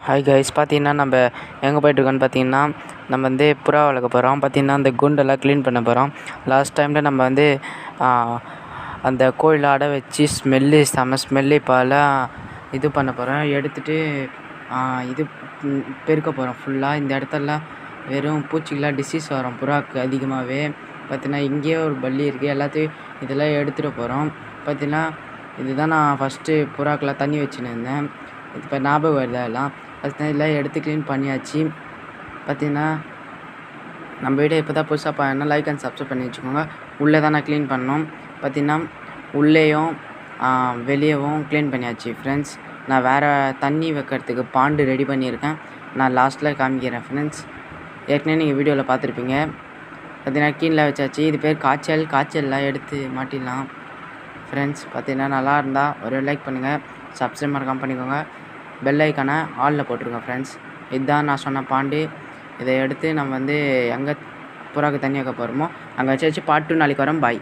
Hi guys, பார்த்தீங்கன்னா நம்ம எங்கே போயிட்டுருக்கோன்னு பார்த்தீங்கன்னா நம்ம வந்து புறா வளர்க்க போகிறோம். பார்த்தீங்கன்னா அந்த கூண்டெல்லாம் க்ளீன் பண்ண போகிறோம். லாஸ்ட் டைமில் நம்ம வந்து அந்த கோழியில் அடை வச்சு செம்ம ஸ்மெல்லு இப்போலாம் இது பண்ண போகிறோம். எடுத்துகிட்டு இது பெருக்க போகிறோம் ஃபுல்லாக. இந்த இடத்தெல்லாம் வெறும் பூச்சிக்கெலாம் டிசீஸ் வரும் புறாவுக்கு அதிகமாகவே. பார்த்தீங்கன்னா இங்கேயே ஒரு பல்லி இருக்குது. எல்லாத்தையும் இதெல்லாம் எடுத்துகிட்டு போகிறோம். பார்த்தீங்கன்னா இதுதான் நான் ஃபஸ்ட்டு புறாக்கெலாம் தண்ணி வச்சுன்னு இருந்தேன். இப்போ ஞாபகம் வருது எல்லாம். ஃபஸ்ட்டு எல்லாம் எடுத்து க்ளீன் பண்ணியாச்சு. பார்த்தீங்கன்னா நம்ம வீடியோ இப்போ தான் புதுசாக பாருன்னா லைக் அண்ட் சப்ஸ்கிரைப் பண்ணி வச்சுக்கோங்க. உள்ளே தான் நான் க்ளீன் பண்ணோம். பார்த்தீங்கன்னா உள்ளேயும் வெளியவும் க்ளீன் பண்ணியாச்சு ஃப்ரெண்ட்ஸ். நான் வேறு தண்ணி வைக்கிறதுக்கு பாண்டு ரெடி பண்ணியிருக்கேன். நான் லாஸ்ட்டில் காமிக்கிறேன் ஃப்ரெண்ட்ஸ். ஏற்கனவே நீங்கள் வீடியோவில் பார்த்துருப்பீங்க. பார்த்தீங்கன்னா கீழே வச்சாச்சு. இது பேர் காய்ச்சல்லாம் எடுத்து மாட்டிடலாம் ஃப்ரெண்ட்ஸ். பார்த்தீங்கன்னா நல்லா இருந்தால் ஒரு லைக் பண்ணுங்கள், சப்ஸ்கிரைப் மறக்காமல் பண்ணிக்கோங்க, பெல் ஐக்கானை ஆலில் போட்டுருங்க ஃப்ரெண்ட்ஸ். இதுதான் நான் சொன்ன பாண்டு. இதை எடுத்து நம்ம வந்து எங்கே புறாவுக்கு தண்ணி வைக்க போகிறோமோ அங்கே வச்சு பார்ட் 2 நாளைக்கு வரோம். பாய்.